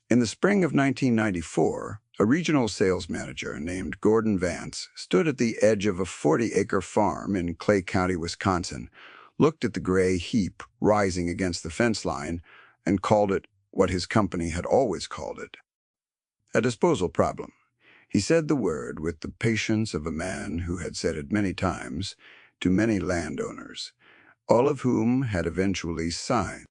In the spring of 1994, a regional sales manager named Gordon Vance stood at the edge of a 40-acre farm in Clay County, Wisconsin, looked at the gray heap rising against the fence line, and called it what his company had always called it: a disposal problem. He said the word with the patience of a man who had said it many times to many landowners, all of whom had eventually signed.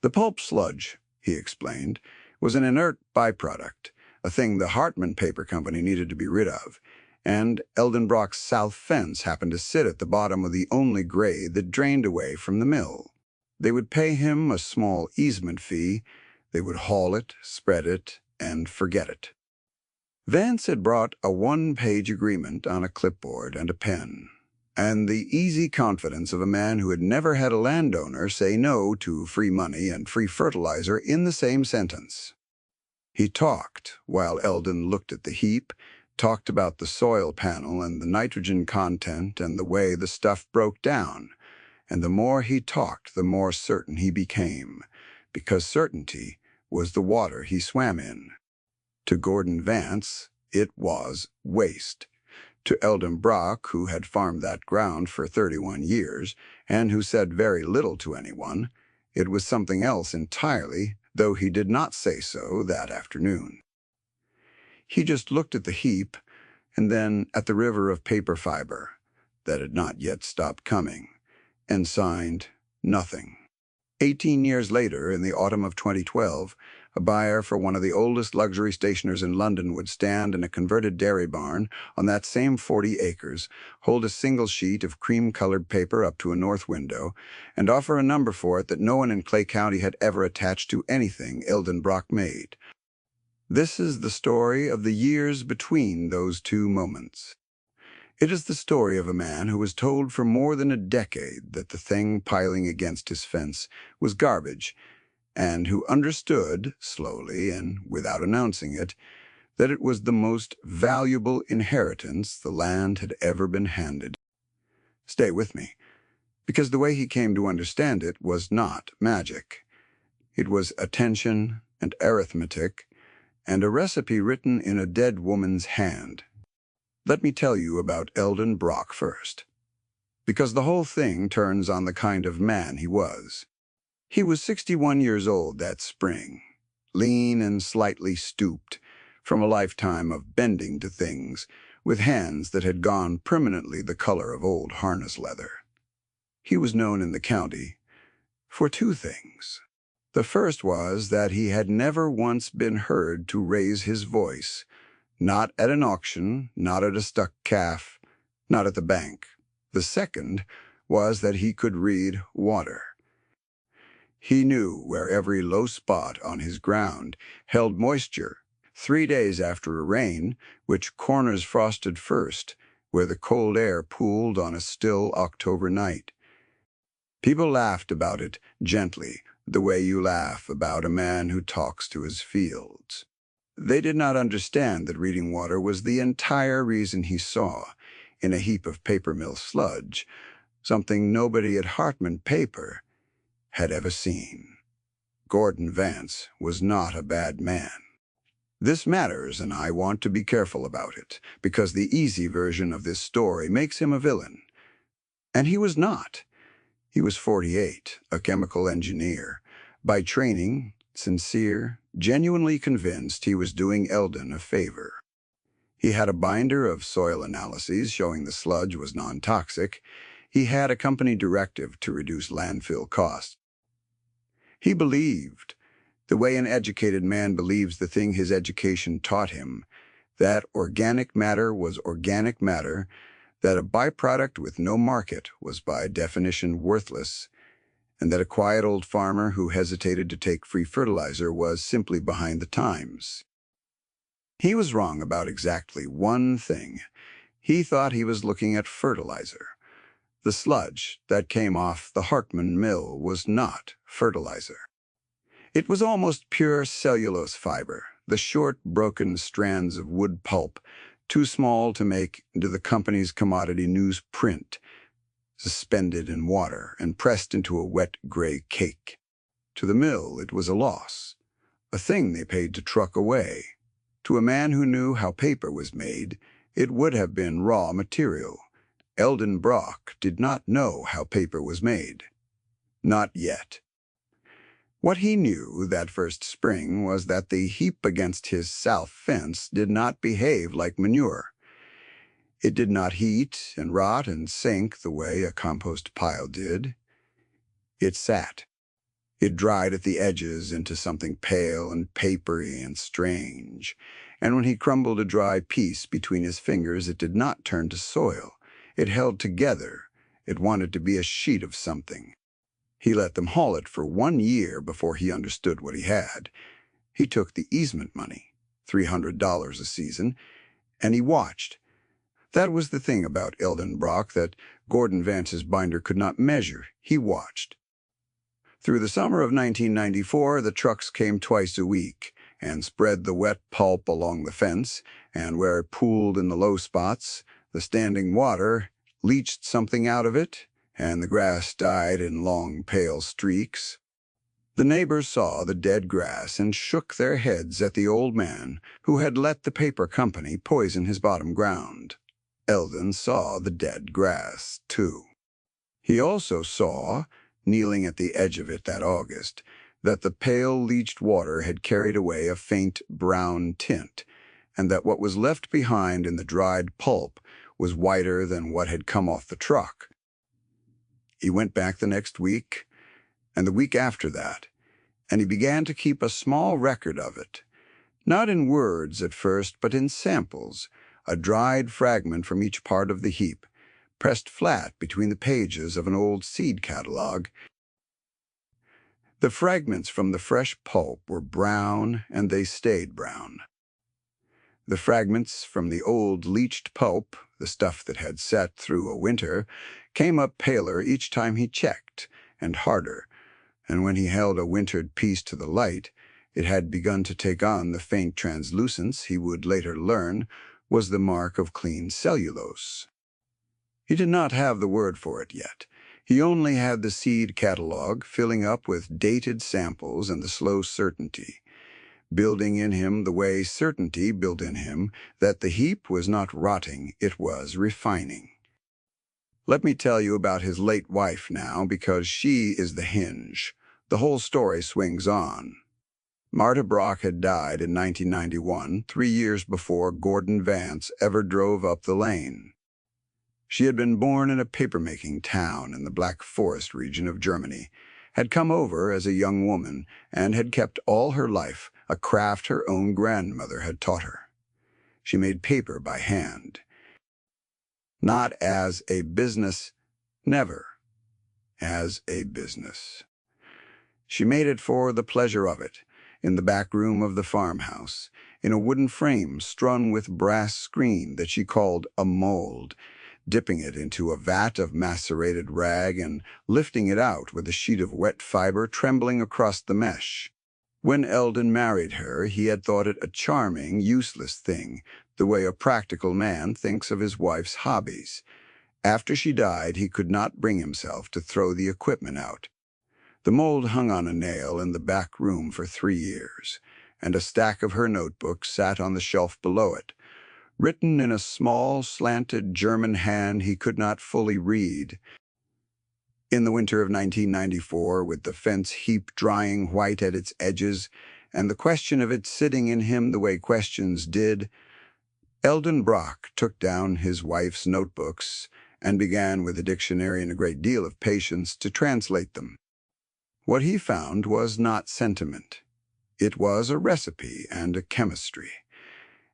The pulp sludge, he explained, was an inert byproduct, a thing the Hartman Paper Company needed to be rid of, and Eldenbrock's south fence happened to sit at the bottom of the only grade that drained away from the mill. They would pay him a small easement fee, they would haul it, spread it, and forget it. Vance had brought a one-page agreement on a clipboard and a pen, and the easy confidence of a man who had never had a landowner say no to free money and free fertilizer in the same sentence. He talked while Eldon looked at the heap, talked about the soil panel and the nitrogen content and the way the stuff broke down, and the more he talked, the more certain he became, because certainty was the water he swam in. To Gordon Vance, it was waste. To Eldenbrock, who had farmed that ground for 31 years, and who said very little to anyone, it was something else entirely, though he did not say so that afternoon. He just looked at the heap, and then at the river of paper fiber that had not yet stopped coming, and signed nothing. 18 years later, in the autumn of 2012, a buyer for one of the oldest luxury stationers in London would stand in a converted dairy barn on that same 40 acres, hold a single sheet of cream-colored paper up to a north window, and offer a number for it that no one in Clay County had ever attached to anything Eldenbrock made. This is the story of the years between those two moments. It is the story of a man who was told for more than a decade that the thing piling against his fence was garbage, and who understood, slowly and without announcing it, that it was the most valuable inheritance the land had ever been handed. Stay with me, because the way he came to understand it was not magic. It was attention and arithmetic, and a recipe written in a dead woman's hand. Let me tell you about Eldenbrock first, because the whole thing turns on the kind of man he was. He was 61 years old that spring, lean and slightly stooped, from a lifetime of bending to things, with hands that had gone permanently the color of old harness leather. He was known in the county for two things. The first was that he had never once been heard to raise his voice, not at an auction, not at a stuck calf, not at the bank. The second was that he could read water. He knew where every low spot on his ground held moisture 3 days after a rain, which corners frosted first, where the cold air pooled on a still October night. People laughed about it gently, the way you laugh about a man who talks to his fields. They did not understand that reading water was the entire reason he saw, in a heap of paper mill sludge, something nobody at Hartman Paper had ever seen. Gordon Vance was not a bad man. This matters, and I want to be careful about it, because the easy version of this story makes him a villain. And he was not. He was 48, a chemical engineer. By training, sincere, genuinely convinced he was doing Eldon a favor. He had a binder of soil analyses showing the sludge was non-toxic. He had a company directive to reduce landfill costs. He believed, the way an educated man believes the thing his education taught him, that organic matter was organic matter, that a byproduct with no market was by definition worthless, and that a quiet old farmer who hesitated to take free fertilizer was simply behind the times. He was wrong about exactly one thing. He thought he was looking at fertilizer. The sludge that came off the Hartman mill was not fertilizer. It was almost pure cellulose fiber, the short, broken strands of wood pulp, too small to make into the company's commodity news print, suspended in water and pressed into a wet gray cake. To the mill, it was a loss, a thing they paid to truck away. To a man who knew how paper was made, it would have been raw material. Eldon Brock did not know how paper was made. Not yet. What he knew that first spring was that the heap against his south fence did not behave like manure. It did not heat and rot and sink the way a compost pile did. It sat. It dried at the edges into something pale and papery and strange, and when he crumbled a dry piece between his fingers, it did not turn to soil. It held together. It wanted to be a sheet of something. He let them haul it for 1 year before he understood what he had. He took the easement money, $300 a season, and he watched. That was the thing about Eldon Brock that Gordon Vance's binder could not measure. He watched. Through the summer of 1994, the trucks came twice a week and spread the wet pulp along the fence, and where it pooled in the low spots, the standing water leached something out of it, and the grass died in long, pale streaks. The neighbors saw the dead grass and shook their heads at the old man who had let the paper company poison his bottom ground. Eldon saw the dead grass, too. He also saw, kneeling at the edge of it that August, that the pale leached water had carried away a faint brown tint, and that what was left behind in the dried pulp was whiter than what had come off the truck. He went back the next week, and the week after that, and he began to keep a small record of it, not in words at first, but in samples, a dried fragment from each part of the heap, pressed flat between the pages of an old seed catalog. The fragments from the fresh pulp were brown, and they stayed brown. The fragments from the old leached pulp, the stuff that had sat through a winter, came up paler each time he checked, and harder, and when he held a wintered piece to the light, it had begun to take on the faint translucence he would later learn was the mark of clean cellulose. He did not have the word for it yet. He only had the seed catalog filling up with dated samples and the slow certainty, building in him the way certainty built in him that the heap was not rotting, it was refining. Let me tell you about his late wife now, because she is the hinge. The whole story swings on. Marta Brock had died in 1991, 3 years before Gordon Vance ever drove up the lane. She had been born in a paper-making town in the Black Forest region of Germany, had come over as a young woman, and had kept all her life a craft her own grandmother had taught her. She made paper by hand. Not as a business, never as a business. She made it for the pleasure of it, in the back room of the farmhouse, in a wooden frame strung with brass screen that she called a mold, dipping it into a vat of macerated rag and lifting it out with a sheet of wet fiber trembling across the mesh. When Eldon married her, he had thought it a charming, useless thing, the way a practical man thinks of his wife's hobbies. After she died, he could not bring himself to throw the equipment out. The mold hung on a nail in the back room for 3 years, and a stack of her notebooks sat on the shelf below it, written in a small, slanted German hand he could not fully read. In the winter of 1994, with the fence heap drying white at its edges, and the question of it sitting in him the way questions did, Eldon Brock took down his wife's notebooks and began with a dictionary and a great deal of patience to translate them. What he found was not sentiment. It was a recipe and a chemistry,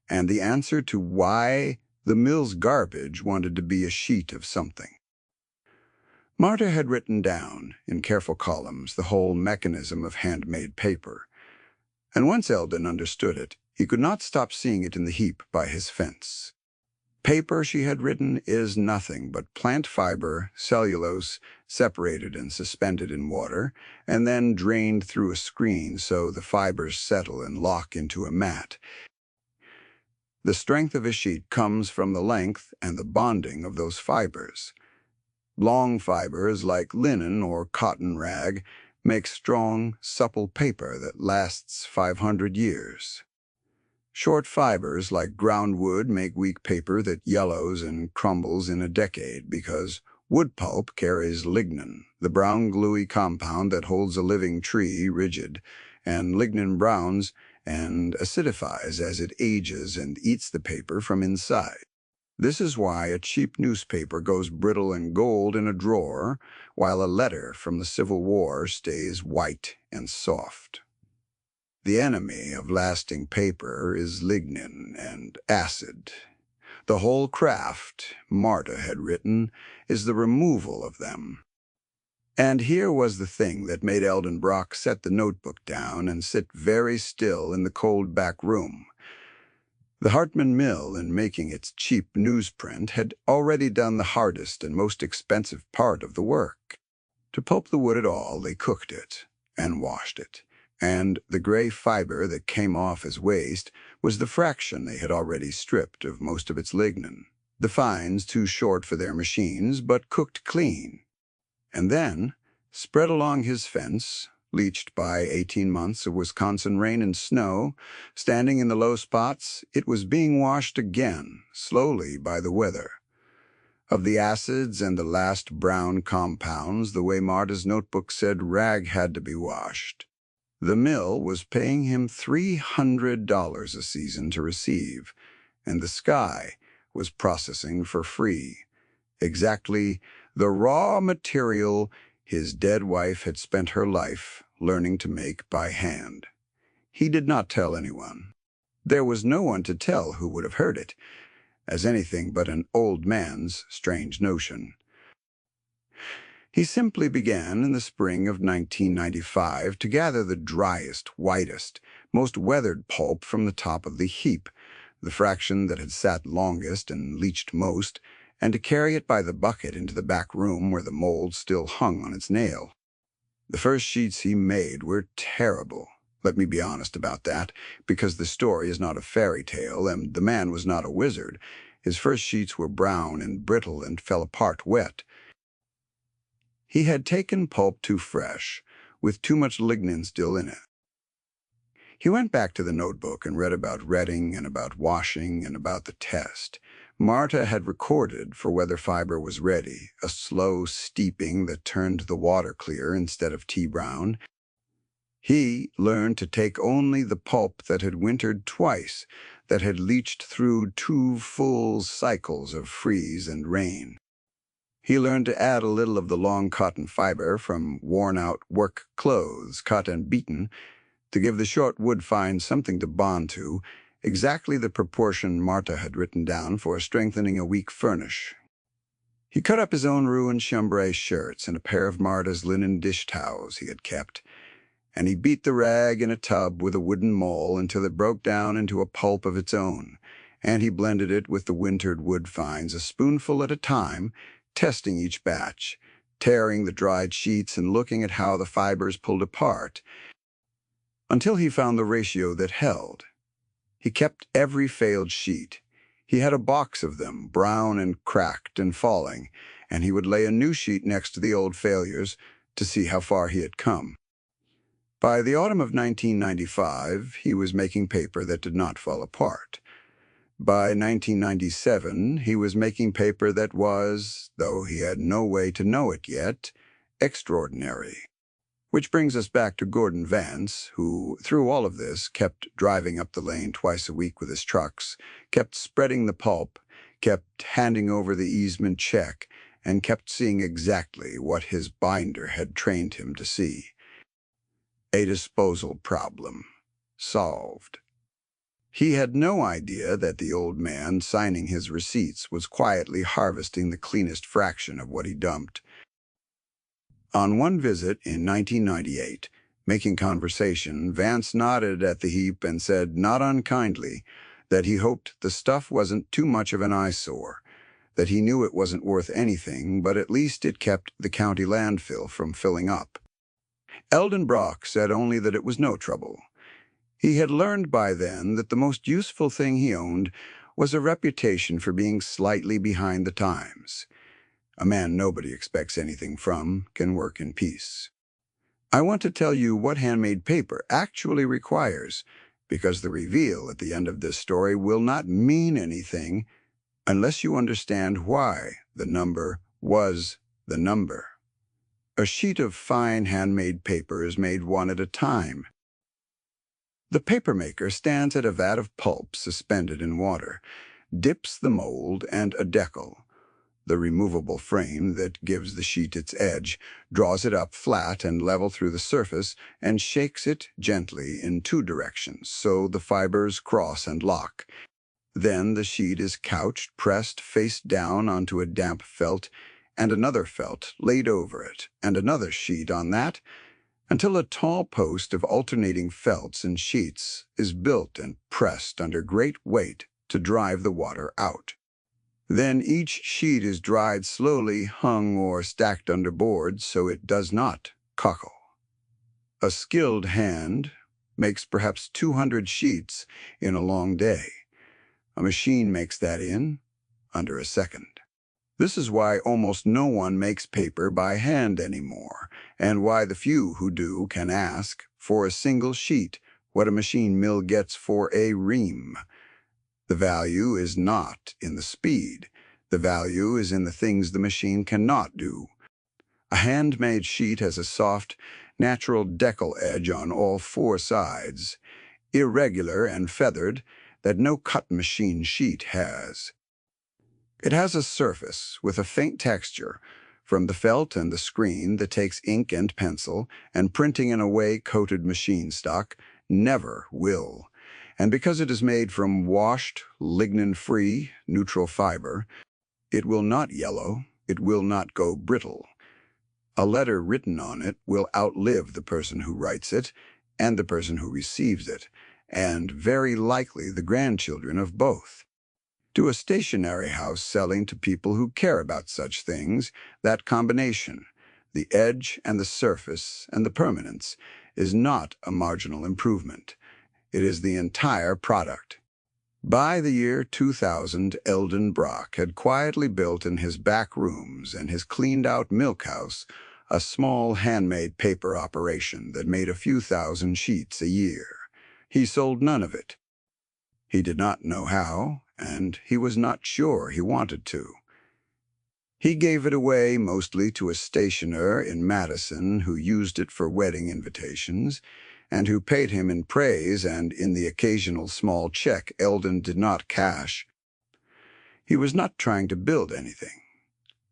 and the answer to why the mill's garbage wanted to be a sheet of something. Marta had written down, in careful columns, the whole mechanism of handmade paper, and once Eldon understood it, he could not stop seeing it in the heap by his fence. Paper, she had written, is nothing but plant fiber, cellulose, separated and suspended in water, and then drained through a screen so the fibers settle and lock into a mat. The strength of a sheet comes from the length and the bonding of those fibers. Long fibers, like linen or cotton rag, make strong, supple paper that lasts 500 years. Short fibers like ground wood make weak paper that yellows and crumbles in a decade because wood pulp carries lignin, the brown gluey compound that holds a living tree rigid, and lignin browns and acidifies as it ages and eats the paper from inside. This is why a cheap newspaper goes brittle and gold in a drawer, while a letter from the Civil War stays white and soft. The enemy of lasting paper is lignin and acid. The whole craft, Marta had written, is the removal of them. And here was the thing that made Eldon Brock set the notebook down and sit very still in the cold back room. The Hartman Mill, in making its cheap newsprint, had already done the hardest and most expensive part of the work. To pulp the wood at all, they cooked it and washed it, and the gray fiber that came off as waste was the fraction they had already stripped of most of its lignin, the fines too short for their machines, but cooked clean. And then, spread along his fence, leached by 18 months of Wisconsin rain and snow, standing in the low spots, it was being washed again, slowly by the weather. Of the acids and the last brown compounds, the way Marta's notebook said rag had to be washed. The mill was paying him $300 a season to receive, and the sky was processing for free. Exactly the raw material his dead wife had spent her life learning to make by hand. He did not tell anyone. There was no one to tell who would have heard it, as anything but an old man's strange notion. He simply began in the spring of 1995 to gather the driest, whitest, most weathered pulp from the top of the heap, the fraction that had sat longest and leached most, and to carry it by the bucket into the back room where the mold still hung on its nail. The first sheets he made were terrible. Let me be honest about that, because the story is not a fairy tale and the man was not a wizard. His first sheets were brown and brittle and fell apart wet. He had taken pulp too fresh, with too much lignin still in it. He went back to the notebook and read about retting and about washing and about the test. Marta had recorded for whether fiber was ready, a slow steeping that turned the water clear instead of tea brown. He learned to take only the pulp that had wintered twice, that had leached through 2 full cycles of freeze and rain. He learned to add a little of the long cotton fiber from worn-out work clothes, cut and beaten, to give the short wood fine something to bond to, exactly the proportion Marta had written down for strengthening a weak furnish. He cut up his own ruined chambray shirts and a pair of Marta's linen dish towels he had kept, and he beat the rag in a tub with a wooden maul until it broke down into a pulp of its own, and he blended it with the wintered wood fines a spoonful at a time, testing each batch, tearing the dried sheets and looking at how the fibers pulled apart, until he found the ratio that held. He kept every failed sheet. He had a box of them, brown and cracked and falling, and he would lay a new sheet next to the old failures to see how far he had come. By the autumn of 1995, he was making paper that did not fall apart. By 1997, he was making paper that was, though he had no way to know it yet, extraordinary. Which brings us back to Gordon Vance, who, through all of this, kept driving up the lane twice a week with his trucks, kept spreading the pulp, kept handing over the easement check, and kept seeing exactly what his binder had trained him to see. A disposal problem. Solved. He had no idea that the old man signing his receipts was quietly harvesting the cleanest fraction of what he dumped. On one visit in 1998, making conversation, Vance nodded at the heap and said, not unkindly, that he hoped the stuff wasn't too much of an eyesore, that he knew it wasn't worth anything, but at least it kept the county landfill from filling up. Eldon Brock said only that it was no trouble. He had learned by then that the most useful thing he owned was a reputation for being slightly behind the times. A man nobody expects anything from can work in peace. I want to tell you what handmade paper actually requires, because the reveal at the end of this story will not mean anything unless you understand why the number was the number. A sheet of fine handmade paper is made one at a time. The papermaker stands at a vat of pulp suspended in water, dips the mold and a decal, the removable frame that gives the sheet its edge, draws it up flat and level through the surface, and shakes it gently in two directions so the fibers cross and lock. Then the sheet is couched, pressed face down onto a damp felt, and another felt laid over it, and another sheet on that, until a tall post of alternating felts and sheets is built and pressed under great weight to drive the water out. Then each sheet is dried slowly, hung or stacked under boards so it does not cockle. A skilled hand makes perhaps 200 sheets in a long day. A machine makes that in under a second. This is why almost no one makes paper by hand anymore, and why the few who do can ask for a single sheet what a machine mill gets for a ream. The value is not in the speed. The value is in the things the machine cannot do. A handmade sheet has a soft, natural decal edge on all four sides, irregular and feathered, that no cut machine sheet has. It has a surface with a faint texture from the felt and the screen that takes ink and pencil, and printing in a way coated machine stock never will. And because it is made from washed, lignin-free, neutral fiber, it will not yellow, it will not go brittle. A letter written on it will outlive the person who writes it and the person who receives it, and very likely the grandchildren of both. To a stationery house selling to people who care about such things, that combination, the edge and the surface and the permanence, is not a marginal improvement. It is the entire product. By the year 2000, Eldon Brock had quietly built in his back rooms and his cleaned-out milk house a small handmade paper operation that made a few thousand sheets a year. He sold none of it. He did not know how, and he was not sure he wanted to. He gave it away mostly to a stationer in Madison who used it for wedding invitations, and who paid him in praise and in the occasional small check Eldon did not cash. He was not trying to build anything.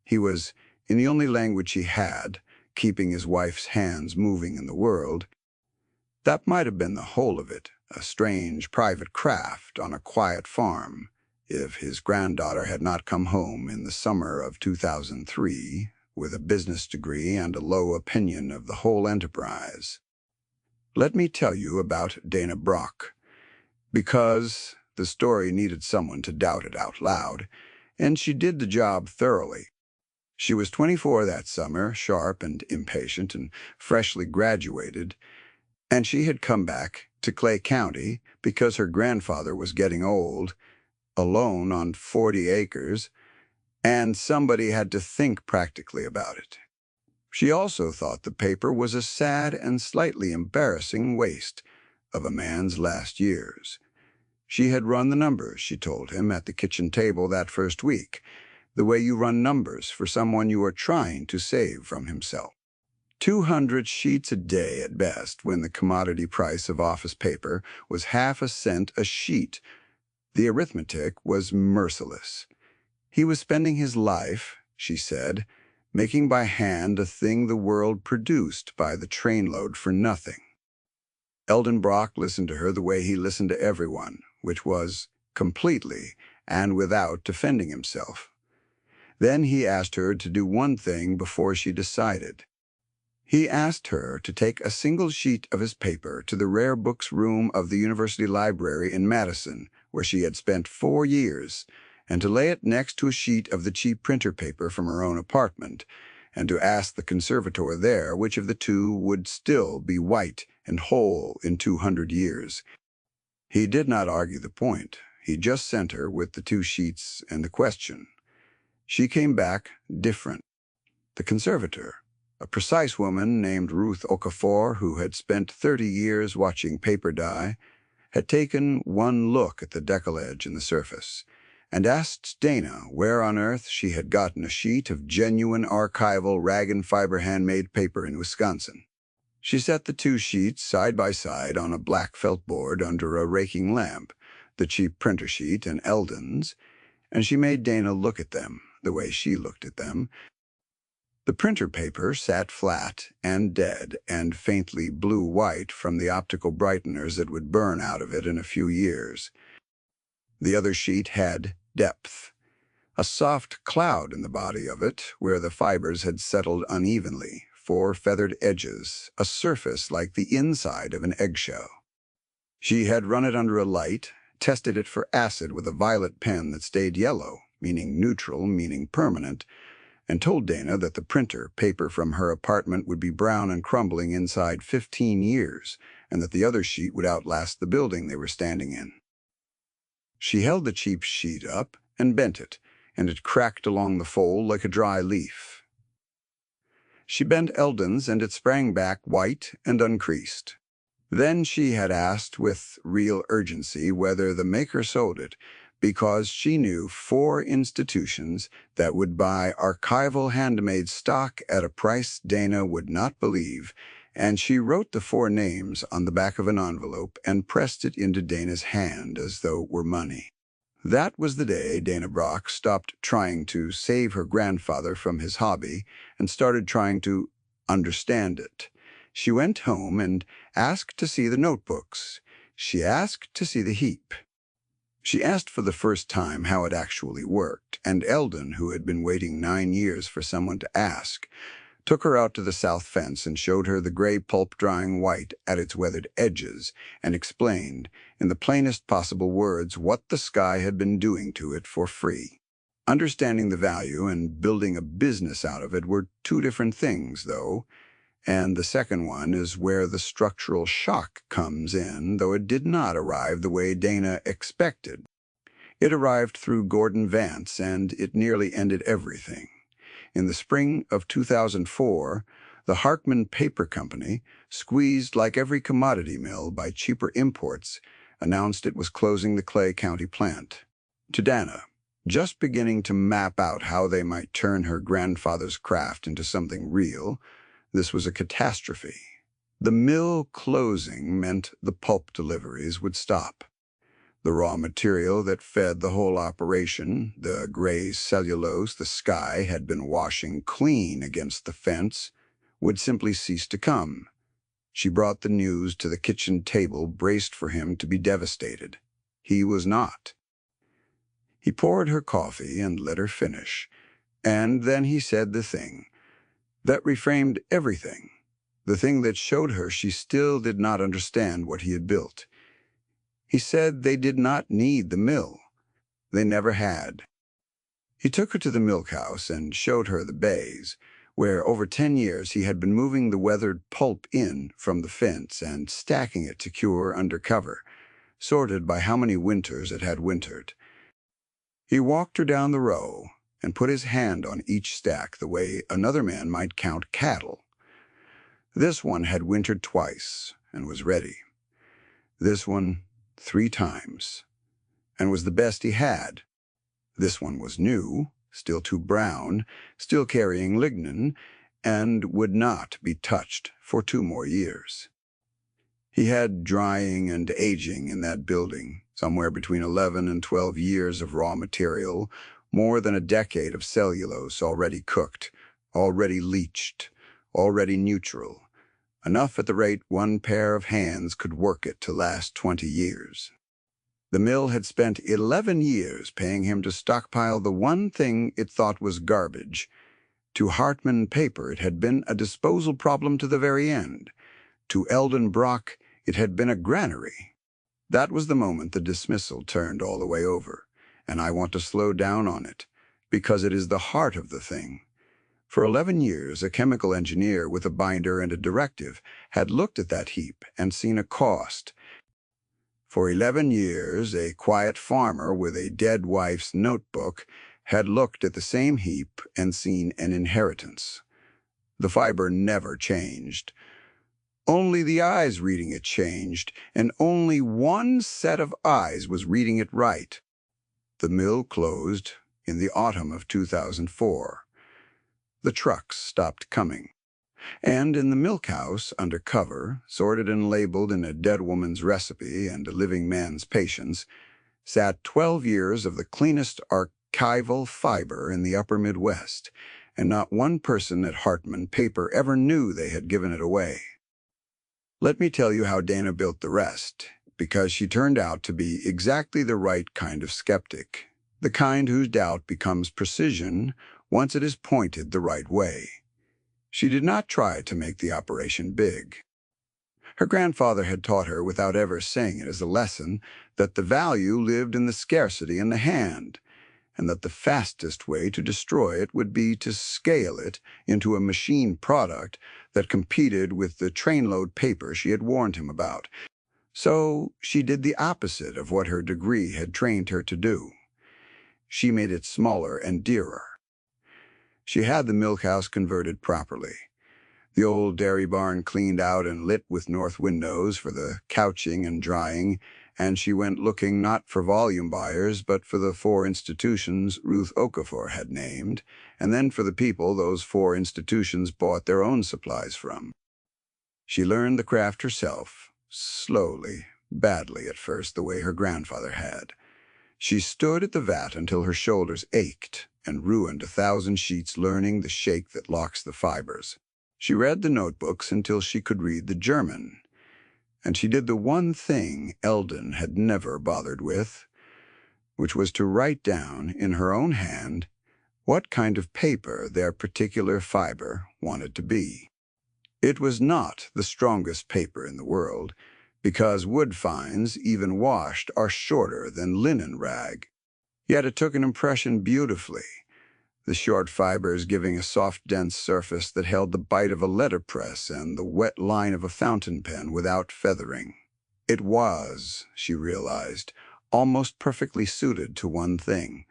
He was, in the only language he had, keeping his wife's hands moving in the world. That might have been the whole of it, a strange private craft on a quiet farm, if his granddaughter had not come home in the summer of 2003 with a business degree and a low opinion of the whole enterprise. Let me tell you about Dana Brock, because the story needed someone to doubt it out loud, and she did the job thoroughly. She was 24 that summer, sharp and impatient and freshly graduated, and she had come back to Clay County because her grandfather was getting old, alone on 40 acres, and somebody had to think practically about it. She also thought the paper was a sad and slightly embarrassing waste of a man's last years. She had run the numbers, she told him, at the kitchen table that first week, the way you run numbers for someone you are trying to save from himself. 200 sheets a day at best, when the commodity price of office paper was half a cent a sheet. The arithmetic was merciless. He was spending his life, she said, making by hand a thing the world produced by the trainload for nothing. Eldon Brock listened to her the way he listened to everyone, which was completely and without defending himself. Then he asked her to do one thing before she decided. He asked her to take a single sheet of his paper to the rare books room of the University Library in Madison, where she had spent 4 years, and to lay it next to a sheet of the cheap printer paper from her own apartment, and to ask the conservator there which of the two would still be white and whole in 200 years. He did not argue the point. He just sent her with the 2 sheets and the question. She came back different. The conservator A precise woman named Ruth Okafor, who had spent 30 years watching paper dye, had taken one look at the decollage in the surface and asked Dana where on earth she had gotten a sheet of genuine archival rag and fiber handmade paper in Wisconsin. She set the two sheets side by side on a black felt board under a raking lamp, the cheap printer sheet and Eldon's, and she made Dana look at them the way she looked at them. The printer paper sat flat and dead and faintly blue-white from the optical brighteners that would burn out of it in a few years. The other sheet had depth, a soft cloud in the body of it where the fibers had settled unevenly, four feathered edges, a surface like the inside of an eggshell. She had run it under a light, tested it for acid with a violet pen that stayed yellow, meaning neutral, meaning permanent, and told Dana that the printer paper from her apartment would be brown and crumbling inside 15 years, and that the other sheet would outlast the building they were standing in. She held the cheap sheet up and bent it, and it cracked along the fold like a dry leaf. She bent Eldon's, and it sprang back white and uncreased. Then she had asked with real urgency whether the maker sold it, because she knew 4 institutions that would buy archival handmade stock at a price Dana would not believe, and she wrote the 4 names on the back of an envelope and pressed it into Dana's hand as though it were money. That was the day Dana Brock stopped trying to save her grandfather from his hobby and started trying to understand it. She went home and asked to see the notebooks. She asked to see the heap. She asked for the first time how it actually worked, and Eldon, who had been waiting 9 years for someone to ask, took her out to the south fence and showed her the gray pulp drying white at its weathered edges, and explained, in the plainest possible words, what the sky had been doing to it for free. Understanding the value and building a business out of it were 2 different things, though, and the second one is where the structural shock comes in, though it did not arrive the way Dana expected. It arrived through Gordon Vance, and it nearly ended everything. In the spring of 2004, the Harkman Paper Company, squeezed like every commodity mill by cheaper imports, announced it was closing the Clay County plant. To Dana, just beginning to map out how they might turn her grandfather's craft into something real, this was a catastrophe. The mill closing meant the pulp deliveries would stop. The raw material that fed the whole operation, the gray cellulose the sky had been washing clean against the fence, would simply cease to come. She brought the news to the kitchen table, braced for him to be devastated. He was not. He poured her coffee and let her finish, and then he said the thing that reframed everything, the thing that showed her she still did not understand what he had built. He said they did not need the mill. They never had. He took her to the milk house and showed her the bays, where over 10 years he had been moving the weathered pulp in from the fence and stacking it to cure under cover, sorted by how many winters it had wintered. He walked her down the row and put his hand on each stack the way another man might count cattle. This one had wintered twice and was ready. This one 3 times and was the best he had. This one was new, still too brown, still carrying lignin, and would not be touched for 2 more years. He had drying and aging in that building, somewhere between 11 and 12 years of raw material, more than a decade of cellulose already cooked, already leached, already neutral, enough at the rate 1 pair of hands could work it to last 20 years. The mill had spent 11 years paying him to stockpile the one thing it thought was garbage. To Hartman Paper it had been a disposal problem to the very end. To Eldon Brock it had been a granary. That was the moment the dismissal turned all the way over, and I want to slow down on it, because it is the heart of the thing. For 11 years, a chemical engineer with a binder and a directive had looked at that heap and seen a cost. For 11 years, a quiet farmer with a dead wife's notebook had looked at the same heap and seen an inheritance. The fiber never changed. Only the eyes reading it changed, and only one set of eyes was reading it right. The mill closed in the autumn of 2004. The trucks stopped coming. And in the milk house, under cover, sorted and labeled in a dead woman's recipe and a living man's patience, sat 12 years of the cleanest archival fiber in the upper Midwest, and not one person at Hartman Paper ever knew they had given it away. Let me tell you how Dana built the rest, because she turned out to be exactly the right kind of skeptic, the kind whose doubt becomes precision once it is pointed the right way. She did not try to make the operation big. Her grandfather had taught her, without ever saying it as a lesson, that the value lived in the scarcity in the hand, and that the fastest way to destroy it would be to scale it into a machine product that competed with the trainload paper she had warned him about. So she did the opposite of what her degree had trained her to do. She made it smaller and dearer. She had the milk house converted properly. The old dairy barn cleaned out and lit with north windows for the couching and drying, and she went looking not for volume buyers, but for the 4 institutions Ruth Okafor had named, and then for the people those 4 institutions bought their own supplies from. She learned the craft herself, slowly, badly at first, the way her grandfather had. She stood at the vat until her shoulders ached and ruined 1,000 sheets learning the shake that locks the fibers. She read the notebooks until she could read the German, and she did the one thing Eldon had never bothered with, which was to write down in her own hand what kind of paper their particular fiber wanted to be. It was not the strongest paper in the world, because wood fines, even washed, are shorter than linen rag. Yet it took an impression beautifully, the short fibers giving a soft, dense surface that held the bite of a letterpress and the wet line of a fountain pen without feathering. It was, she realized, almost perfectly suited to one thing: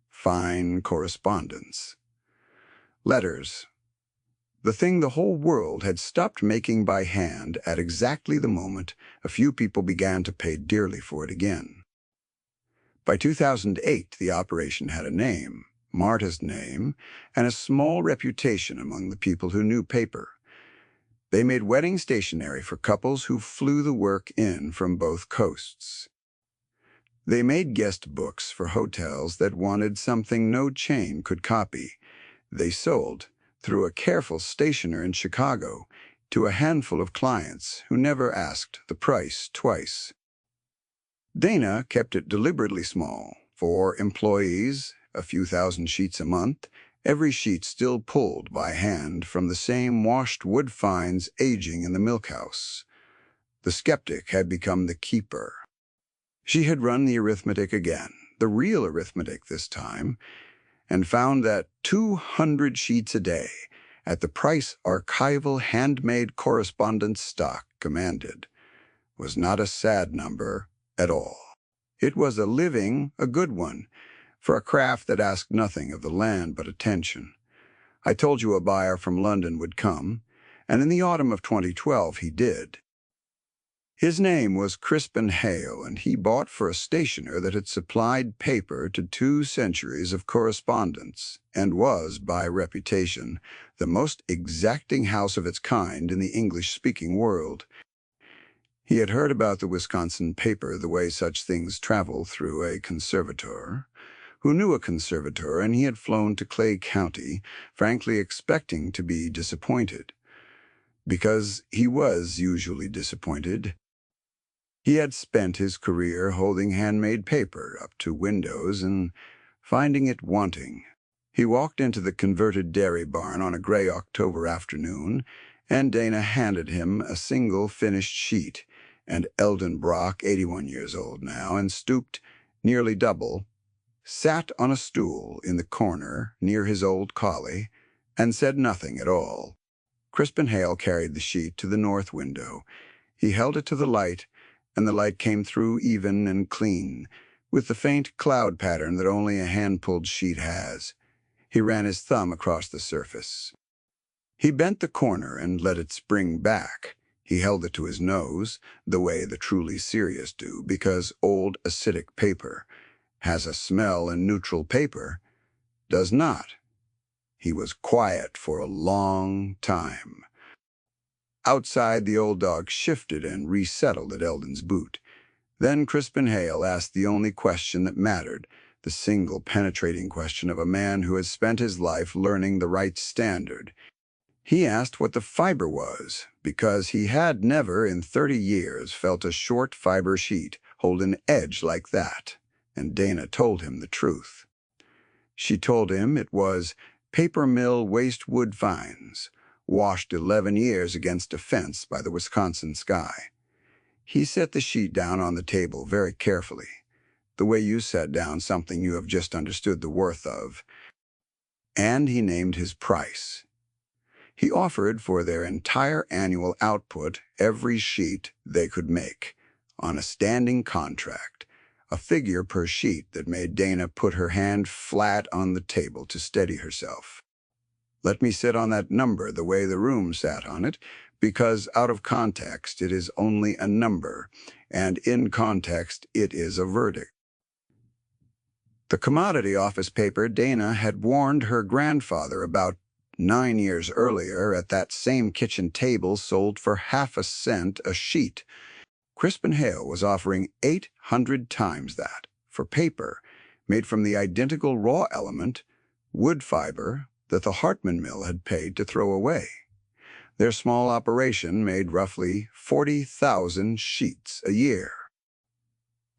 fine correspondence. Letters. The thing the whole world had stopped making by hand at exactly the moment a few people began to pay dearly for it again. By 2008, the operation had a name, Marta's name, and a small reputation among the people who knew paper. They made wedding stationery for couples who flew the work in from both coasts. They made guest books for hotels that wanted something no chain could copy. They sold, through a careful stationer in Chicago, to a handful of clients who never asked the price twice. Dana kept it deliberately small. For employees, a few thousand sheets a month, every sheet still pulled by hand from the same washed wood fines aging in the milk house. The skeptic had become the keeper. She had run the arithmetic again, the real arithmetic this time, and found that 200 sheets a day, at the price archival handmade correspondence stock commanded, was not a sad number at all. It was a good one, for a craft that asked nothing of the land but attention. I told you a buyer from London would come, and in the autumn of 2012 he did. His name was Crispin Hale, and he bought for a stationer that had supplied paper to 2 centuries of correspondence, and was, by reputation, the most exacting house of its kind in the English-speaking world. He had heard about the Wisconsin paper the way such things travel through a conservator, who knew a conservator, and he had flown to Clay County, frankly expecting to be disappointed. Because he was usually disappointed. He had spent his career holding handmade paper up to windows and finding it wanting. He walked into the converted dairy barn on a gray October afternoon, and Dana handed him a single finished sheet, and Eldon Brock, 81 years old now, and stooped nearly double, sat on a stool in the corner near his old collie, and said nothing at all. Crispin Hale carried the sheet to the north window. He held it to the light, and the light came through even and clean, with the faint cloud pattern that only a hand-pulled sheet has. He ran his thumb across the surface. He bent the corner and let it spring back. He held it to his nose, the way the truly serious do, because old acidic paper has a smell and neutral paper does not. He was quiet for a long time. Outside, the old dog shifted and resettled at Eldon's boot. Then Crispin Hale asked the only question that mattered, the single penetrating question of a man who has spent his life learning the right standard. He asked what the fiber was, because he had never in 30 years felt a short fiber sheet hold an edge like that, and Dana told him the truth. She told him it was paper mill waste wood fines, washed 11 years against a fence by the Wisconsin sky. He set the sheet down on the table very carefully, the way you set down something you have just understood the worth of, and he named his price. He offered for their entire annual output every sheet they could make, on a standing contract, a figure per sheet that made Dana put her hand flat on the table to steady herself. Let me sit on that number the way the room sat on it, because out of context it is only a number, and in context it is a verdict. The commodity office paper Dana had warned her grandfather about 9 years earlier at that same kitchen table sold for half a cent a sheet. Crispin Hale was offering 800 times that for paper made from the identical raw element, wood fiber, that the Hartman mill had paid to throw away. Their small operation made roughly 40,000 sheets a year.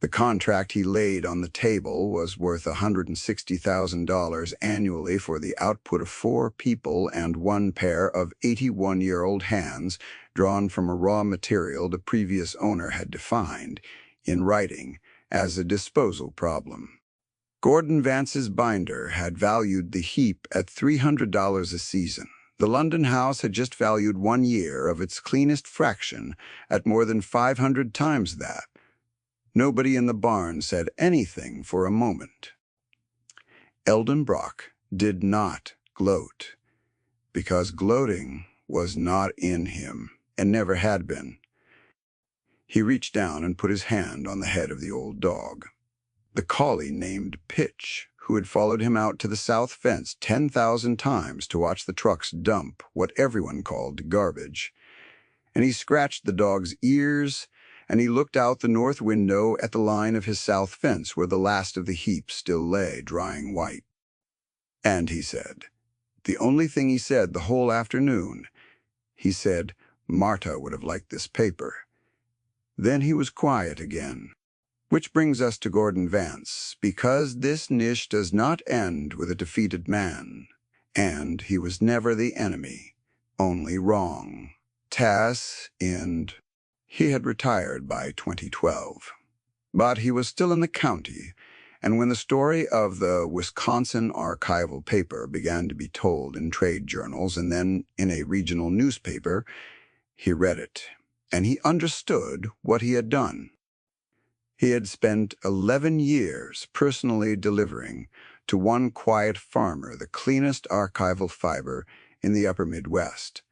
The contract he laid on the table was worth $160,000 annually for the output of 4 people and 1 pair of 81-year-old hands drawn from a raw material the previous owner had defined, in writing, as a disposal problem. Gordon Vance's binder had valued the heap at $300 a season. The London house had just valued 1 year of its cleanest fraction at more than 500 times that. Nobody in the barn said anything for a moment. Eldon Brock did not gloat, because gloating was not in him and never had been. He reached down and put his hand on the head of the old dog, the collie named Pitch, who had followed him out to the south fence 10,000 times to watch the trucks dump what everyone called garbage. And he scratched the dog's ears, and he looked out the north window at the line of his south fence where the last of the heap still lay, drying white. And he said, the only thing he said the whole afternoon, he said, Marta would have liked this paper. Then he was quiet again. Which brings us to Gordon Vance, because this niche does not end with a defeated man, and he was never the enemy, only wrong. He had retired by 2012. But he was still in the county, and when the story of the Wisconsin archival paper began to be told in trade journals and then in a regional newspaper, he read it, and he understood what he had done. He had spent 11 years personally delivering to one quiet farmer the cleanest archival fiber in the upper Midwest,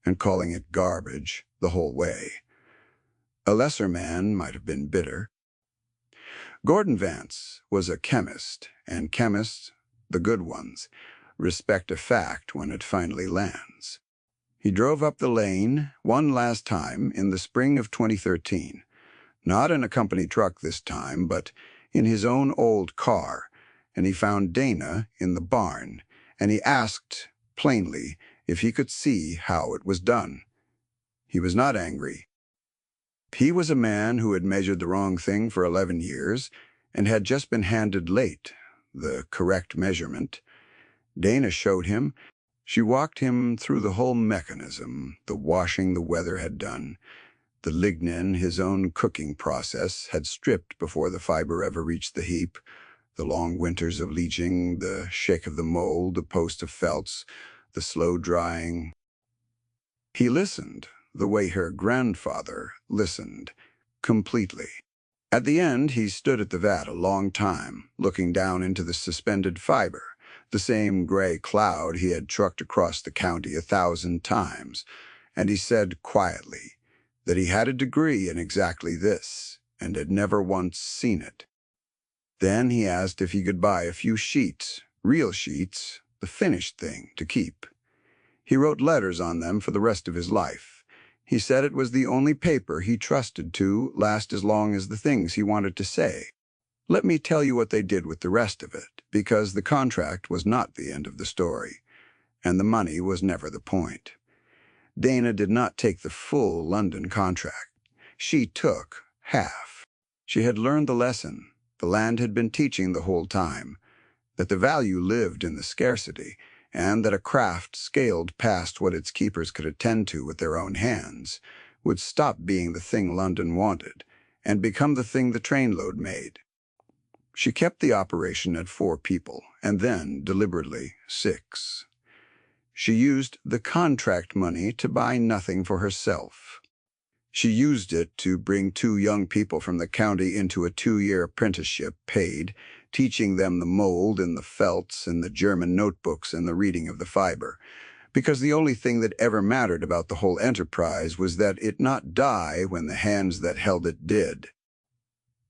and calling it garbage the whole way. A lesser man might have been bitter. Gordon Vance was a chemist, and chemists, the good ones, respect a fact when it finally lands. He drove up the lane one last time in the spring of 2013, not in a company truck this time, but in his own old car, and he found Dana in the barn, and he asked, plainly, if he could see how it was done. He was not angry. He was a man who had measured the wrong thing for 11 years and had just been handed late the correct measurement. Dana showed him. She walked him through the whole mechanism, the washing the weather had done, the lignin his own cooking process had stripped before the fiber ever reached the heap, the long winters of leaching, the shake of the mold, the post of felts, the slow drying. He listened the way her grandfather listened, completely. At the end, he stood at the vat a long time, looking down into the suspended fiber, the same gray cloud he had trucked across the county 1,000 times, and he said quietly that he had a degree in exactly this and had never once seen it. Then he asked if he could buy a few sheets, real sheets, the finished thing, to keep. He wrote letters on them for the rest of his life. He said it was the only paper he trusted to last as long as the things he wanted to say. Let me tell you what they did with the rest of it, because the contract was not the end of the story, and the money was never the point. Dana did not take the full London contract. She took half. She had learned the lesson the land had been teaching the whole time, that the value lived in the scarcity, and that a craft scaled past what its keepers could attend to with their own hands would stop being the thing London wanted and become the thing the trainload made. She kept the operation at 4 people, and then, deliberately, 6. She used the contract money to buy nothing for herself. She used it to bring 2 young people from the county into a 2-year apprenticeship paid, teaching them the mold and the felts and the German notebooks and the reading of the fiber, because the only thing that ever mattered about the whole enterprise was that it not die when the hands that held it did.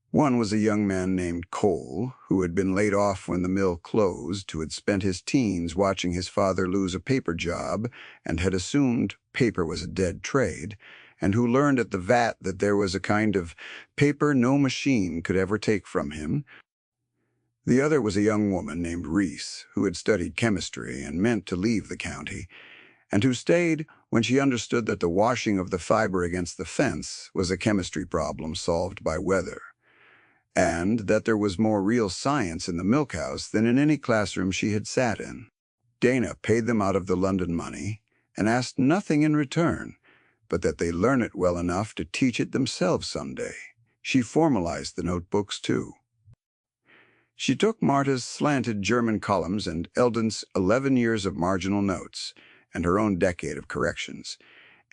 One was a young man named Cole, who had been laid off when the mill closed, who had spent his teens watching his father lose a paper job and had assumed paper was a dead trade, and who learned at the vat that there was a kind of paper no machine could ever take from him. The other was a young woman named Reese, who had studied chemistry and meant to leave the county, and who stayed when she understood that the washing of the fiber against the fence was a chemistry problem solved by weather, and that there was more real science in the milkhouse than in any classroom she had sat in. Dana paid them out of the London money and asked nothing in return, but that they learn it well enough to teach it themselves someday. She formalized the notebooks, too. She took Marta's slanted German columns and Eldon's 11 years of marginal notes and her own decade of corrections,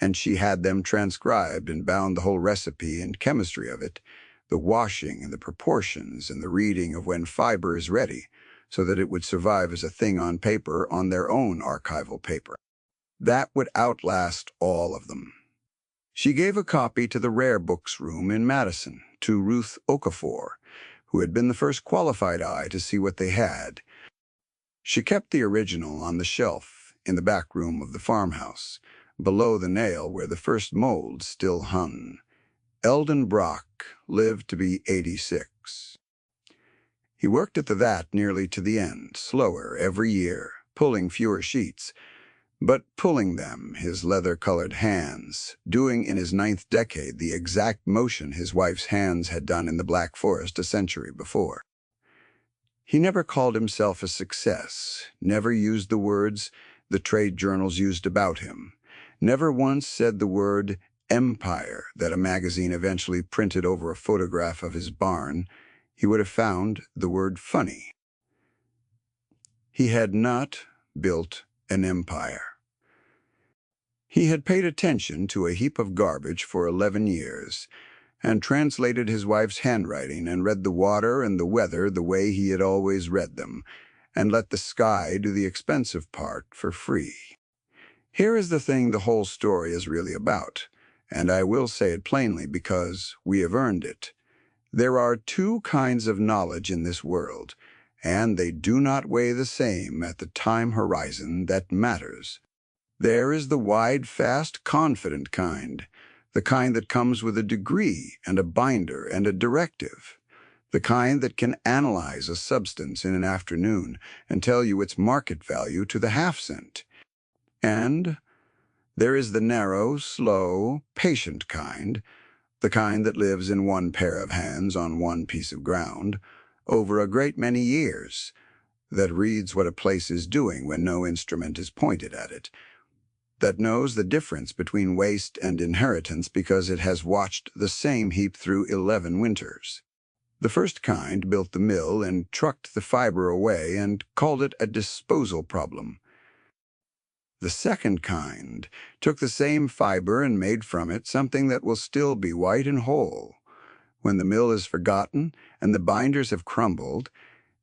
and she had them transcribed and bound the whole recipe and chemistry of it, the washing and the proportions and the reading of when fiber is ready, so that it would survive as a thing on paper on their own archival paper. That would outlast all of them. She gave a copy to the rare books room in Madison, to Ruth Okafor, who had been the first qualified eye to see what they had. She kept the original on the shelf in the back room of the farmhouse, below the nail where the first mold still hung. Eldon Brock lived to be 86. He worked at the vat nearly to the end, slower every year, pulling fewer sheets, but pulling them, his leather-colored hands, doing in his 9th decade the exact motion his wife's hands had done in the Black Forest a century before. He never called himself a success, never used the words the trade journals used about him, never once said the word empire that a magazine eventually printed over a photograph of his barn. He would have found the word funny. He had not built an empire. He had paid attention to a heap of garbage for 11 years, and translated his wife's handwriting and read the water and the weather the way he had always read them, and let the sky do the expensive part for free. Here is the thing the whole story is really about, and I will say it plainly because we have earned it. There are 2 kinds of knowledge in this world, and they do not weigh the same at the time horizon that matters. There is the wide, fast, confident kind, the kind that comes with a degree and a binder and a directive, the kind that can analyze a substance in an afternoon and tell you its market value to the half-cent. And there is the narrow, slow, patient kind, the kind that lives in one pair of hands on one piece of ground, over a great many years, that reads what a place is doing when no instrument is pointed at it, that knows the difference between waste and inheritance because it has watched the same heap through 11 winters. The first kind built the mill and trucked the fiber away and called it a disposal problem. The second kind took the same fiber and made from it something that will still be white and whole when the mill is forgotten and the binders have crumbled,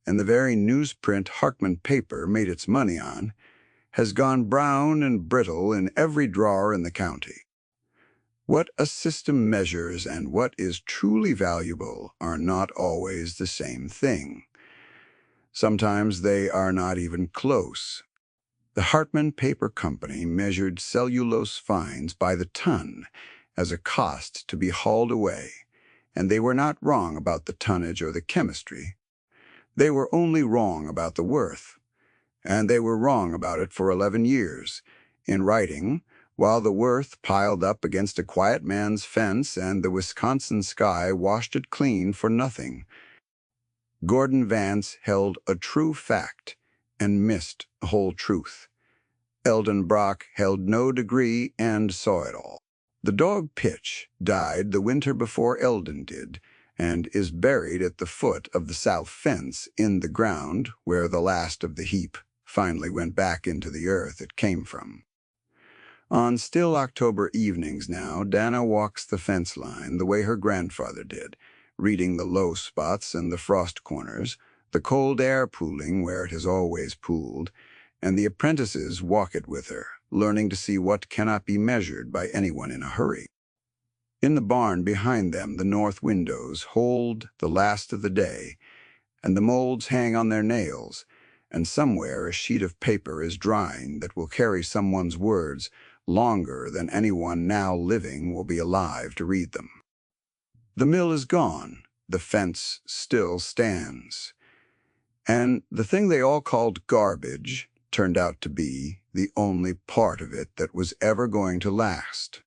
and the very newsprint Harkman paper made its money on, has gone brown and brittle in every drawer in the county. What a system measures and what is truly valuable are not always the same thing. Sometimes they are not even close. The Hartman Paper Company measured cellulose fines by the ton as a cost to be hauled away, and they were not wrong about the tonnage or the chemistry. They were only wrong about the worth, and they were wrong about it for 11 years, in writing, while the worth piled up against a quiet man's fence and the Wisconsin sky washed it clean for nothing. Gordon Vance held a true fact and missed the whole truth. Eldon Brock held no degree and saw it all. The dog Pitch died the winter before Eldon did, and is buried at the foot of the south fence in the ground where the last of the heap finally went back into the earth it came from. On still October evenings now, Dana walks the fence line the way her grandfather did, reading the low spots and the frost corners, the cold air pooling where it has always pooled, and the apprentices walk it with her, learning to see what cannot be measured by anyone in a hurry. In the barn behind them, the north windows hold the last of the day, and the molds hang on their nails, and somewhere a sheet of paper is drying that will carry someone's words longer than anyone now living will be alive to read them. The mill is gone, the fence still stands, and the thing they all called garbage turned out to be the only part of it that was ever going to last.